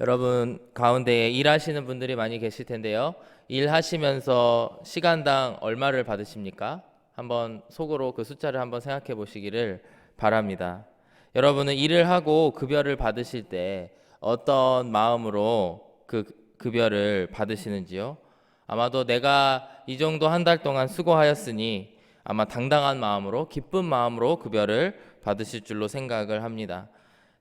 여러분 가운데에 일하시는 분들이 많이 계실 텐데요. 일하시면서 시간당 얼마를 받으십니까? 한번 속으로 그 숫자를 한번 생각해 보시기를 바랍니다. 여러분은 일을 하고 급여를 받으실 때 어떤 마음으로 그 급여를 받으시는지요? 아마도 내가 이 정도 한 달 동안 수고하였으니 아마 당당한 마음으로 기쁜 마음으로 급여를 받으실 줄로 생각을 합니다.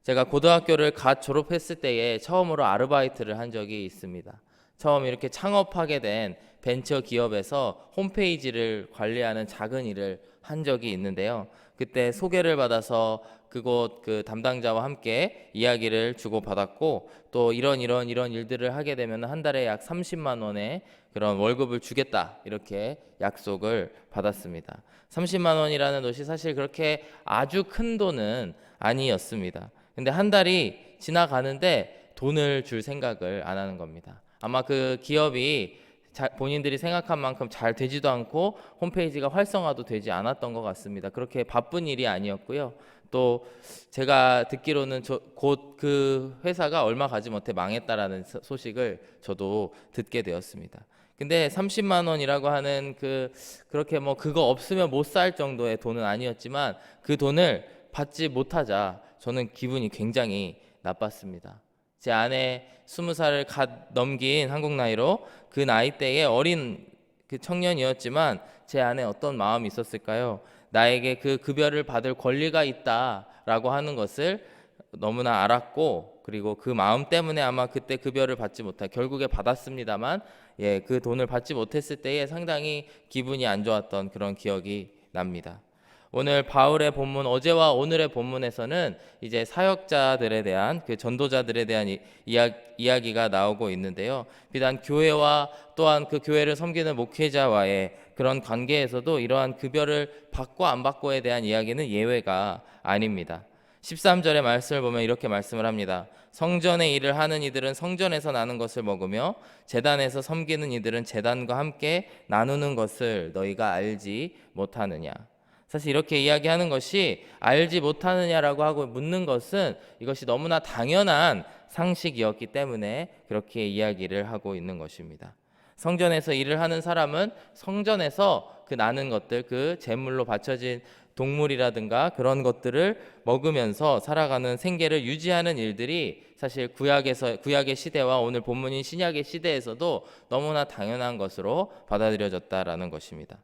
제가 고등학교를 갓 졸업했을 때에 처음으로 아르바이트를 한 적이 있습니다. 처음 이렇게 창업하게 된 벤처 기업에서 홈페이지를 관리하는 작은 일을 한 적이 있는데요. 그때 소개를 받아서 그곳 그 담당자와 함께 이야기를 주고받았고, 또 이런 일들을 하게 되면 한 달에 약 30만 원의 그런 월급을 주겠다, 이렇게 약속을 받았습니다. 30만 원이라는 것이 사실 그렇게 아주 큰 돈은 아니었습니다. 근데 한 달이 지나가는데 돈을 줄 생각을 안 하는 겁니다. 아마 그 기업이 본인들이 생각한 만큼 잘 되지도 않고 홈페이지가 활성화도 되지 않았던 것 같습니다. 그렇게 바쁜 일이 아니었고요. 또 제가 듣기로는 곧 그 회사가 얼마 가지 못해 망했다라는 소식을 저도 듣게 되었습니다. 근데 30만 원이라고 하는 그렇게 뭐 그거 없으면 못 살 정도의 돈은 아니었지만 그 돈을 받지 못하자 저는 기분이 굉장히 나빴습니다. 제 아내 20살을 갓 넘긴 한국 나이로 그 나이대에 어린 그 청년이었지만 제 안에 어떤 마음이 있었을까요? 나에게 그 급여를 받을 권리가 있다라고 하는 것을 너무나 알았고, 그리고 그 마음 때문에 아마 그때 급여를 받지 못해 결국에 받았습니다만, 그 돈을 받지 못했을 때에 상당히 기분이 안 좋았던 그런 기억이 납니다. 오늘 바울의 본문, 어제와 오늘의 본문에서는 이제 사역자들에 대한 그 전도자들에 대한 이야기가 나오고 있는데요. 비단 교회와 또한 그 교회를 섬기는 목회자와의 그런 관계에서도 이러한 급여를 받고 안 받고에 대한 이야기는 예외가 아닙니다. 13절의 말씀을 보면 이렇게 말씀을 합니다. 성전의 일을 하는 이들은 성전에서 나는 것을 먹으며 제단에서 섬기는 이들은 제단과 함께 나누는 것을 너희가 알지 못하느냐. 사실 이렇게 이야기하는 것이 알지 못하느냐라고 하고 묻는 것은 이것이 너무나 당연한 상식이었기 때문에 그렇게 이야기를 하고 있는 것입니다. 성전에서 일을 하는 사람은 성전에서 그 나는 것들, 그 제물로 바쳐진 동물이라든가 그런 것들을 먹으면서 살아가는 생계를 유지하는 일들이 사실 구약의 시대와 오늘 본문인 신약의 시대에서도 너무나 당연한 것으로 받아들여졌다라는 것입니다.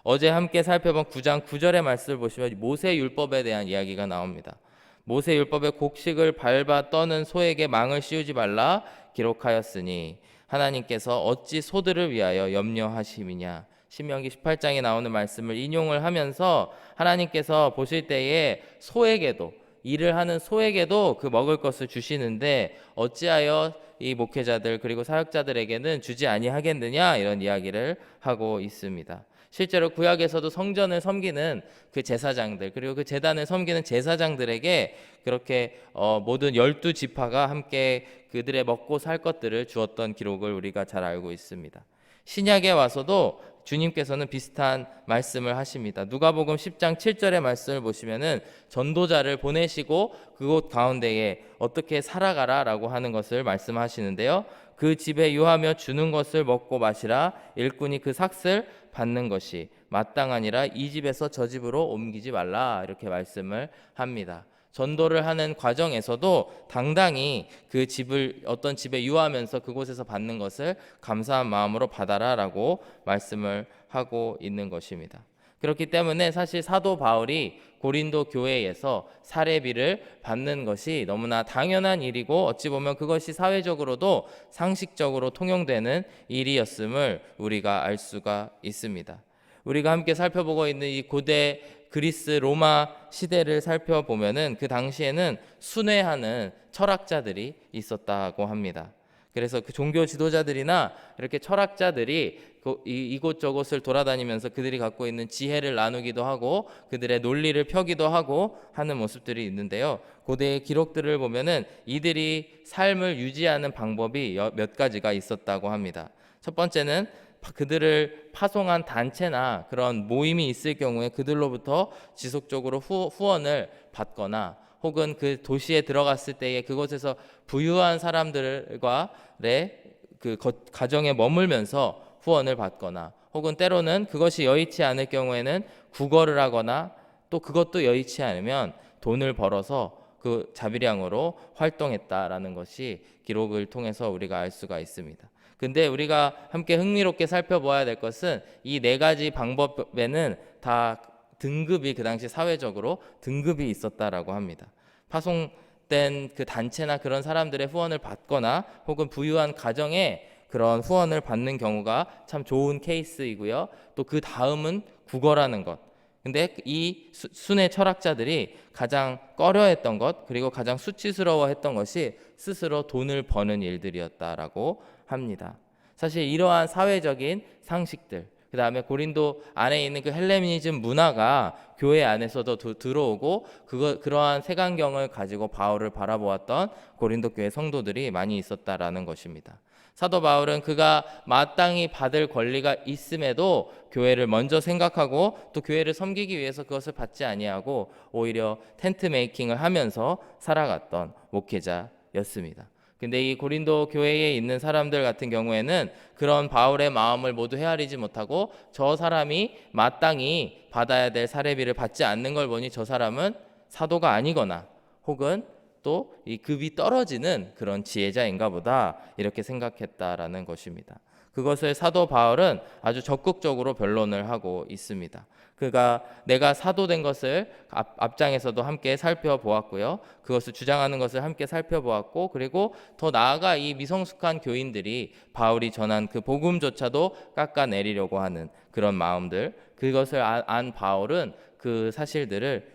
어제 함께 살펴본 9장 9절의 말씀을 보시면 모세 율법에 대한 이야기가 나옵니다. 모세 율법에 곡식을 밟아 떠는 소에게 망을 씌우지 말라 기록하였으니 하나님께서 어찌 소들을 위하여 염려하심이냐. 신명기 18장에 나오는 말씀을 인용을 하면서 하나님께서 보실 때에 소에게도, 일을 하는 소에게도 그 먹을 것을 주시는데 어찌하여 이 목회자들 그리고 사역자들에게는 주지 아니하겠느냐, 이런 이야기를 하고 있습니다. 실제로 구약에서도 성전을 섬기는 그 제사장들, 그리고 그 제단을 섬기는 제사장들에게 그렇게 모든 12지파가 함께 그들의 먹고 살 것들을 주었던 기록을 우리가 잘 알고 있습니다. 신약에 와서도 주님께서는 비슷한 말씀을 하십니다. 누가복음 10장 7절의 말씀을 보시면은 전도자를 보내시고 그곳 가운데에 어떻게 살아가라라고 하는 것을 말씀하시는데요. 그 집에 유하며 주는 것을 먹고 마시라. 일꾼이 그 삭을 받는 것이 마땅하니라. 이 집에서 저 집으로 옮기지 말라, 이렇게 말씀을 합니다. 전도를 하는 과정에서도 당당히 그 집을 어떤 집에 유하면서 그곳에서 받는 것을 감사한 마음으로 받아라라고 말씀을 하고 있는 것입니다. 그렇기 때문에 사실 사도 바울이 고린도 교회에서 사례비를 받는 것이 너무나 당연한 일이고 어찌 보면 그것이 사회적으로도 상식적으로 통용되는 일이었음을 우리가 알 수가 있습니다. 우리가 함께 살펴보고 있는 이 고대 그리스 로마 시대를 살펴보면은 그 당시에는 순회하는 철학자들이 있었다고 합니다. 그래서 그 종교 지도자들이나 이렇게 철학자들이 이곳저곳을 돌아다니면서 그들이 갖고 있는 지혜를 나누기도 하고 그들의 논리를 펴기도 하고 하는 모습들이 있는데요. 고대의 기록들을 보면은 이들이 삶을 유지하는 방법이 몇 가지가 있었다고 합니다. 첫 번째는 그들을 파송한 단체나 그런 모임이 있을 경우에 그들로부터 지속적으로 후원을 받거나 혹은 그 도시에 들어갔을 때에 그곳에서 부유한 사람들과의 그 가정에 머물면서 후원을 받거나, 혹은 때로는 그것이 여의치 않을 경우에는 구걸을 하거나, 또 그것도 여의치 않으면 돈을 벌어서 그 자비량으로 활동했다라는 것이 기록을 통해서 우리가 알 수가 있습니다. 근데 우리가 함께 흥미롭게 살펴봐야 될 것은 이 네 가지 방법에는 다 등급이, 그 당시 사회적으로 등급이 있었다라고 합니다. 파송된 그 단체나 그런 사람들의 후원을 받거나 혹은 부유한 가정에 그런 후원을 받는 경우가 참 좋은 케이스이고요. 또 그 다음은 구걸하는 것. 근데 이 순회 철학자들이 가장 꺼려했던 것, 그리고 가장 수치스러워했던 것이 스스로 돈을 버는 일들이었다라고 합니다. 사실 이러한 사회적인 상식들, 그 다음에 고린도 안에 있는 그 헬레니즘 문화가 교회 안에서도 들어오고, 그러한 색안경을 가지고 바울을 바라보았던 고린도 교회 성도들이 많이 있었다라는 것입니다. 사도 바울은 그가 마땅히 받을 권리가 있음에도 교회를 먼저 생각하고 또 교회를 섬기기 위해서 그것을 받지 아니하고 오히려 텐트 메이킹을 하면서 살아갔던 목회자였습니다. 근데 이 고린도 교회에 있는 사람들 같은 경우에는 그런 바울의 마음을 모두 헤아리지 못하고 저 사람이 마땅히 받아야 될 사례비를 받지 않는 걸 보니 저 사람은 사도가 아니거나, 혹은 또 이 급이 떨어지는 그런 지혜자인가 보다, 이렇게 생각했다라는 것입니다. 그것을 사도 바울은 아주 적극적으로 변론을 하고 있습니다. 그가 내가 사도된 것을 앞장에서도 함께 살펴보았고요. 그것을 주장하는 것을 함께 살펴보았고, 그리고 더 나아가 이 미성숙한 교인들이 바울이 전한 그 복음조차도 깎아내리려고 하는 그런 마음들, 그것을 안 바울은 그 사실들을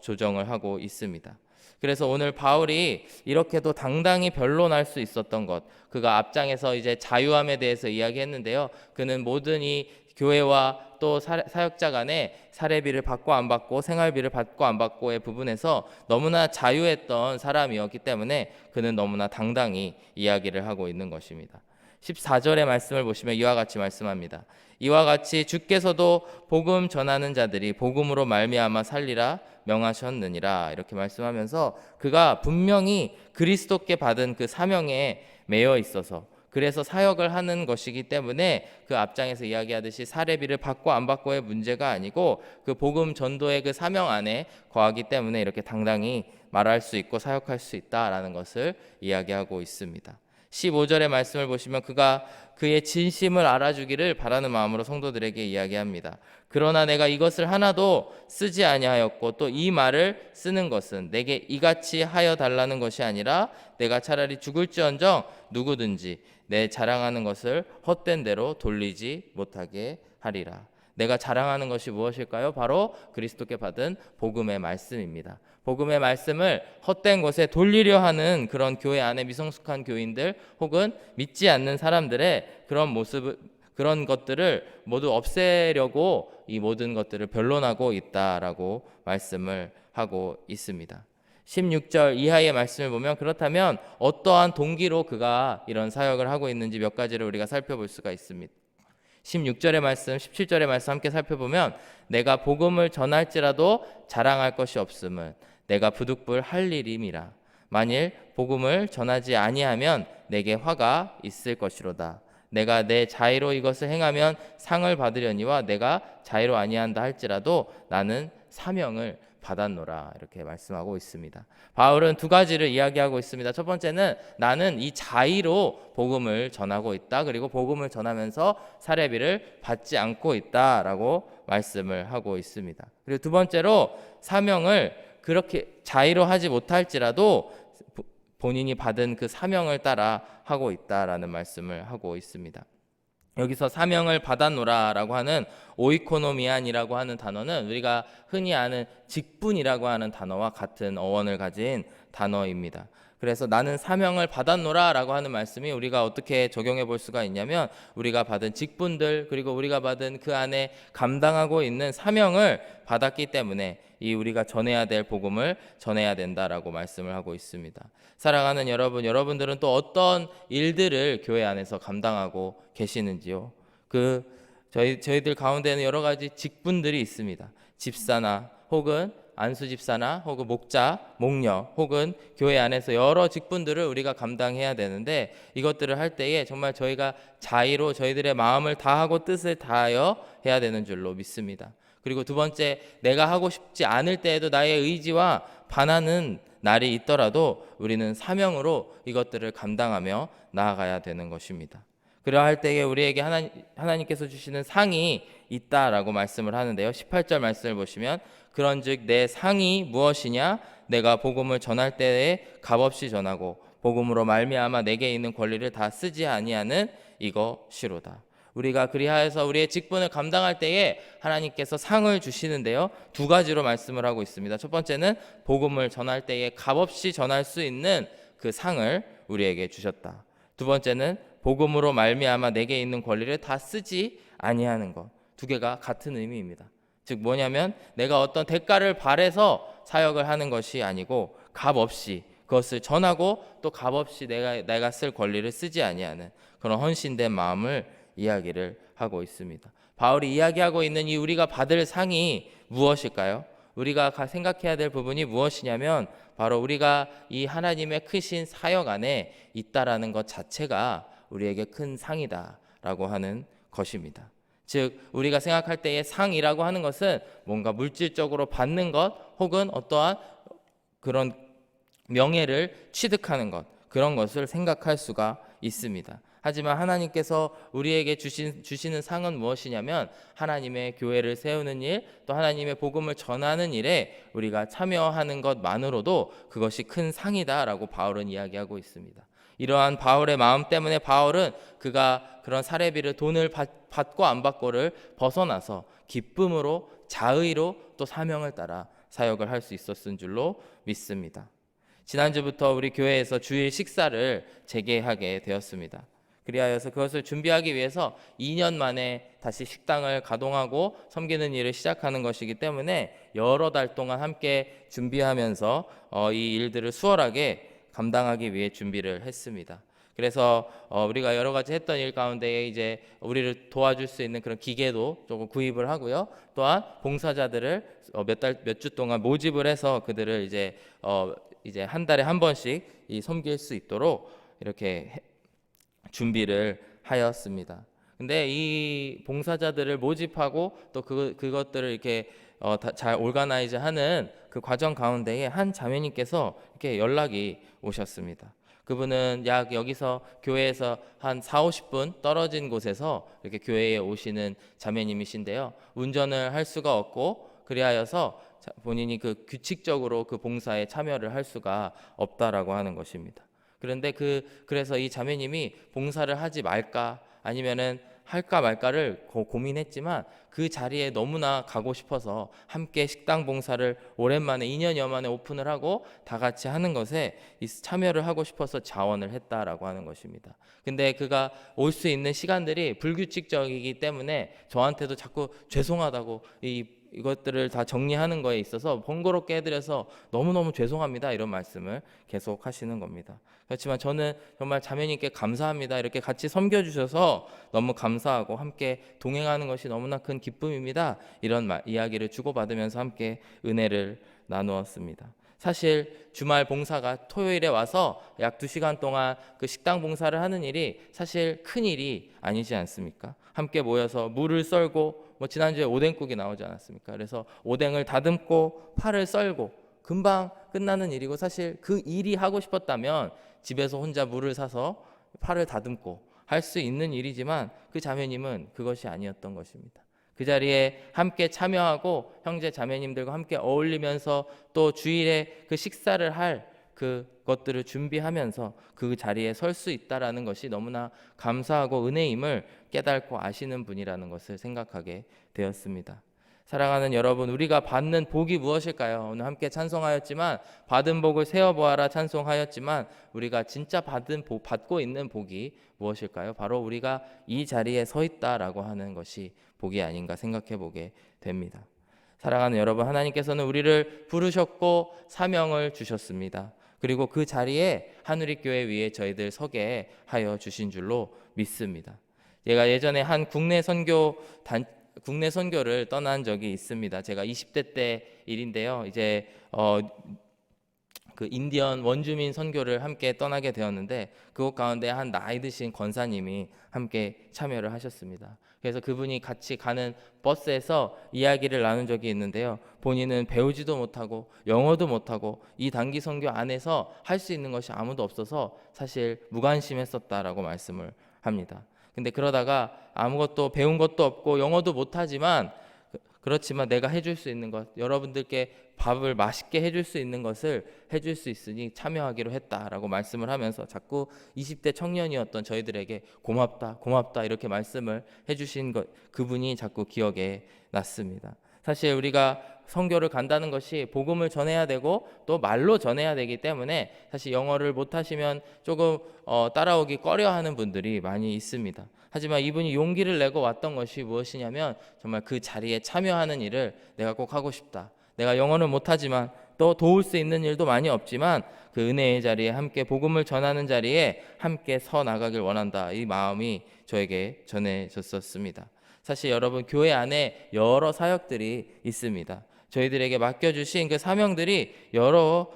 조정을 하고 있습니다. 그래서 오늘 바울이 이렇게도 당당히 변론할 수 있었던 것, 그가 앞장에서 이제 자유함에 대해서 이야기했는데요. 그는 모든 이 교회와 또 사역자 간에 사례비를 받고 안 받고, 생활비를 받고 안 받고의 부분에서 너무나 자유했던 사람이었기 때문에 그는 너무나 당당히 이야기를 하고 있는 것입니다. 14절의 말씀을 보시면 이와 같이 말씀합니다. 이와 같이 주께서도 복음 전하는 자들이 복음으로 말미암아 살리라 명하셨느니라, 이렇게 말씀하면서 그가 분명히 그리스도께 받은 그 사명에 매여 있어서, 그래서 사역을 하는 것이기 때문에 그 앞장에서 이야기하듯이 사례비를 받고 안 받고의 문제가 아니고 그 복음 전도의 그 사명 안에 거하기 때문에 이렇게 당당히 말할 수 있고 사역할 수 있다라는 것을 이야기하고 있습니다. 15절의 말씀을 보시면 그가 그의 진심을 알아주기를 바라는 마음으로 성도들에게 이야기합니다. 그러나 내가 이것을 하나도 쓰지 아니하였고 또 이 말을 쓰는 것은 내게 이같이 하여 달라는 것이 아니라 내가 차라리 죽을지언정 누구든지 내 자랑하는 것을 헛된 대로 돌리지 못하게 하리라. 내가 자랑하는 것이 무엇일까요? 바로 그리스도께 받은 복음의 말씀입니다. 복음의 말씀을 헛된 것에 돌리려 하는 그런 교회 안에 미성숙한 교인들, 혹은 믿지 않는 사람들의 그런 모습, 그런 것들을 모두 없애려고 이 모든 것들을 변론하고 있다라고 말씀을 하고 있습니다. 16절 이하의 말씀을 보면, 그렇다면 어떠한 동기로 그가 이런 사역을 하고 있는지 몇 가지를 우리가 살펴볼 수가 있습니다. 16절의 말씀, 17절의 말씀 함께 살펴보면, 내가 복음을 전할지라도 자랑할 것이 없음은 내가 부득불 할 일임이라. 만일 복음을 전하지 아니하면 내게 화가 있을 것이로다. 내가 내 자의로 이것을 행하면 상을 받으려니와 내가 자의로 아니한다 할지라도 나는 사명을 받았노라, 이렇게 말씀하고 있습니다. 바울은 두 가지를 이야기하고 있습니다. 첫 번째는 나는 이 자의로 복음을 전하고 있다, 그리고 복음을 전하면서 사례비를 받지 않고 있다라고 말씀을 하고 있습니다. 그리고 두 번째로 사명을 그렇게 자의로 하지 못할지라도 본인이 받은 그 사명을 따라 하고 있다라는 말씀을 하고 있습니다. 여기서 사명을 받았노라라고 하는 오이코노미안이라고 하는 단어는 우리가 흔히 아는 직분이라고 하는 단어와 같은 어원을 가진 단어입니다. 그래서 나는 사명을 받았노라라고 하는 말씀이 우리가 어떻게 적용해 볼 수가 있냐면, 우리가 받은 직분들, 그리고 우리가 받은 그 안에 감당하고 있는 사명을 받았기 때문에 이 우리가 전해야 될 복음을 전해야 된다라고 말씀을 하고 있습니다. 사랑하는 여러분, 여러분들은 또 어떤 일들을 교회 안에서 감당하고 계시는지요? 저희들 가운데는 여러 가지 직분들이 있습니다. 집사나 혹은 안수 집사나 혹은 목자, 목녀 혹은 교회 안에서 여러 직분들을 우리가 감당해야 되는데 이것들을 할 때에 정말 저희가 자의로 저희들의 마음을 다하고 뜻을 다하여 해야 되는 줄로 믿습니다. 그리고 두 번째, 내가 하고 싶지 않을 때에도 나의 의지와 반하는 날이 있더라도 우리는 사명으로 이것들을 감당하며 나아가야 되는 것입니다. 그러할 때에 우리에게 하나님께서 주시는 상이 있다라고 말씀을 하는데요. 18절 말씀을 보시면 그런즉 내 상이 무엇이냐? 내가 복음을 전할 때에 값없이 전하고 복음으로 말미암아 내게 있는 권리를 다 쓰지 아니하는 이것이로다. 우리가 그리하여서 우리의 직분을 감당할 때에 하나님께서 상을 주시는데요. 두 가지로 말씀을 하고 있습니다. 첫 번째는 복음을 전할 때에 값없이 전할 수 있는 그 상을 우리에게 주셨다. 두 번째는 복음으로 말미암아 내게 있는 권리를 다 쓰지 아니하는 것. 두 개가 같은 의미입니다. 즉 뭐냐면 내가 어떤 대가를 바래서 사역을 하는 것이 아니고 값없이 그것을 전하고 또 값없이 내가 쓸 권리를 쓰지 아니하는 그런 헌신된 마음을 이야기를 하고 있습니다. 바울이 이야기하고 있는 이 우리가 받을 상이 무엇일까요? 우리가 생각해야 될 부분이 무엇이냐면 바로 우리가 이 하나님의 크신 사역 안에 있다라는 것 자체가 우리에게 큰 상이다라고 하는 것입니다. 즉 우리가 생각할 때의 상이라고 하는 것은 뭔가 물질적으로 받는 것 혹은 어떠한 그런 명예를 취득하는 것, 그런 것을 생각할 수가 있습니다. 하지만 하나님께서 우리에게 주시는 상은 무엇이냐면 하나님의 교회를 세우는 일, 또 하나님의 복음을 전하는 일에 우리가 참여하는 것만으로도 그것이 큰 상이다라고 바울은 이야기하고 있습니다. 이러한 바울의 마음 때문에 바울은 그가 그런 사례비를 돈을 받고 안 받고를 벗어나서 기쁨으로 자의로 또 사명을 따라 사역을 할 수 있었은 줄로 믿습니다. 지난주부터 우리 교회에서 주일 식사를 재개하게 되었습니다. 그리하여서 그것을 준비하기 위해서 2년 만에 다시 식당을 가동하고 섬기는 일을 시작하는 것이기 때문에 여러 달 동안 함께 준비하면서 이 일들을 수월하게 감당하기 위해 준비를 했습니다. 그래서 우리가 여러 가지 했던 일 가운데 이제 우리를 도와줄 수 있는 그런 기계도 조금 구입을 하고요. 또한 봉사자들을 몇 주 동안 모집을 해서 그들을 이제 한 달에 한 번씩 섬길 수 있도록 이렇게 준비를 하였습니다. 근데 이 봉사자들을 모집하고 또 그것들을 이렇게 잘 올가나이즈하는 그 과정 가운데에 한 자매님께서 이렇게 연락이 오셨습니다. 그분은 약 여기서 교회에서 한 40-50분 떨어진 곳에서 이렇게 교회에 오시는 자매님이신데요. 운전을 할 수가 없고 그리하여서 본인이 그 규칙적으로 그 봉사에 참여를 할 수가 없다라고 하는 것입니다. 그런데 그래서 이 자매님이 봉사를 하지 말까 아니면은 할까 말까를 고민했지만 그 자리에 너무나 가고 싶어서 함께 식당 봉사를 오랜만에 2년여 만에 오픈을 하고 다 같이 하는 것에 참여를 하고 싶어서 자원을 했다라고 하는 것입니다. 근데 그가 올 수 있는 시간들이 불규칙적이기 때문에 저한테도 자꾸 죄송하다고 이것들을 다 정리하는 거에 있어서 번거롭게 해드려서 너무너무 죄송합니다 이런 말씀을 계속 하시는 겁니다. 그렇지만 저는 정말 자매님께 감사합니다. 이렇게 같이 섬겨주셔서 너무 감사하고 함께 동행하는 것이 너무나 큰 기쁨입니다. 이런 이야기를 주고받으면서 함께 은혜를 나누었습니다. 사실 주말 봉사가 토요일에 와서 약 2시간 동안 그 식당 봉사를 하는 일이 사실 큰 일이 아니지 않습니까? 함께 모여서 물을 썰고 지난주에 오뎅국이 나오지 않았습니까? 그래서 오뎅을 다듬고 파를 썰고 금방 끝나는 일이고 사실 그 일이 하고 싶었다면 집에서 혼자 물을 사서 파를 다듬고 할 수 있는 일이지만 그 자매님은 그것이 아니었던 것입니다. 그 자리에 함께 참여하고 형제 자매님들과 함께 어울리면서 또 주일에 그 식사를 할 그것들을 준비하면서 그 자리에 설 수 있다라는 것이 너무나 감사하고 은혜임을 깨닫고 아시는 분이라는 것을 생각하게 되었습니다. 사랑하는 여러분, 우리가 받는 복이 무엇일까요? 오늘 함께 찬송하였지만 받은 복을 세어보아라 찬송하였지만 우리가 진짜 받고 있는 복이 무엇일까요? 바로 우리가 이 자리에 서 있다라고 하는 것이 복이 아닌가 생각해 보게 됩니다. 사랑하는 여러분, 하나님께서는 우리를 부르셨고 사명을 주셨습니다. 그리고 그 자리에 한우리교회 위에 저희들 서게 하여 주신 줄로 믿습니다. 제가 예전에 한 국내 선교 국내 선교를 떠난 적이 있습니다. 제가 20대 때 일인데요. 이제 그 인디언 원주민 선교를 함께 떠나게 되었는데 그곳 가운데 한 나이 드신 권사님이 함께 참여를 하셨습니다. 그래서 그분이 같이 가는 버스에서 이야기를 나눈 적이 있는데요. 본인은 배우지도 못하고 영어도 못하고 이 단기 선교 안에서 할 수 있는 것이 아무도 없어서 사실 무관심했었다라고 말씀을 합니다. 근데 그러다가 아무것도 배운 것도 없고 영어도 못하지만 그렇지만 내가 해줄 수 있는 것, 여러분들께 밥을 맛있게 해줄 수 있는 것을 해줄 수 있으니 참여하기로 했다라고 말씀을 하면서 자꾸 20대 청년이었던 저희들에게 고맙다, 고맙다 이렇게 말씀을 해주신 것, 그분이 자꾸 기억에 났습니다. 사실 우리가 선교를 간다는 것이 복음을 전해야 되고 또 말로 전해야 되기 때문에 사실 영어를 못하시면 조금 따라오기 꺼려하는 분들이 많이 있습니다. 하지만 이분이 용기를 내고 왔던 것이 무엇이냐면 정말 그 자리에 참여하는 일을 내가 꼭 하고 싶다. 내가 영어는 못하지만 또 도울 수 있는 일도 많이 없지만 그 은혜의 자리에 함께 복음을 전하는 자리에 함께 서 나가길 원한다. 이 마음이 저에게 전해졌었습니다. 사실 여러분 교회 안에 여러 사역들이 있습니다. 저희들에게 맡겨주신 그 사명들이 여러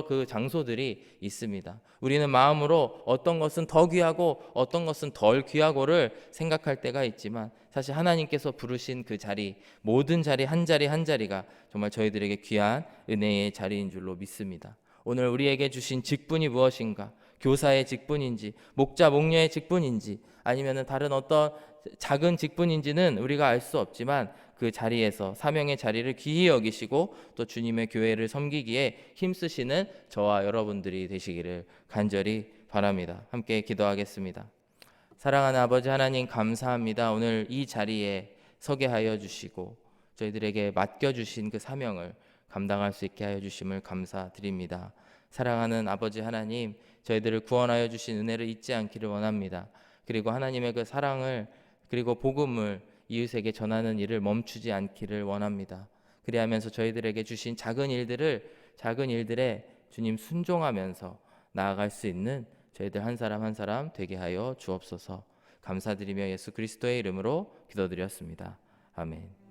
그 장소들이 있습니다. 우리는 마음으로 어떤 것은 더 귀하고 어떤 것은 덜 귀하고를 생각할 때가 있지만 사실 하나님께서 부르신 그 자리, 모든 자리 한 자리 한 자리가 정말 저희들에게 귀한 은혜의 자리인 줄로 믿습니다. 오늘 우리에게 주신 직분이 무엇인가? 교사의 직분인지, 목자, 목녀의 직분인지, 아니면 다른 어떤 작은 직분인지는 우리가 알 수 없지만 그 자리에서 사명의 자리를 귀히 여기시고 또 주님의 교회를 섬기기에 힘쓰시는 저와 여러분들이 되시기를 간절히 바랍니다. 함께 기도하겠습니다. 사랑하는 아버지 하나님 감사합니다. 오늘 이 자리에 서게 하여 주시고 저희들에게 맡겨주신 그 사명을 감당할 수 있게 하여 주심을 감사드립니다. 사랑하는 아버지 하나님, 저희들을 구원하여 주신 은혜를 잊지 않기를 원합니다. 그리고 하나님의 그 사랑을 그리고 복음을 이웃에게 전하는 일을 멈추지 않기를 원합니다. 그리하면서 저희들에게 주신 작은 일들에 주님 순종하면서 나아갈 수 있는 저희들 한 사람 한 사람 되게 하여 주옵소서. 감사드리며 예수 그리스도의 이름으로 기도드렸습니다. 아멘.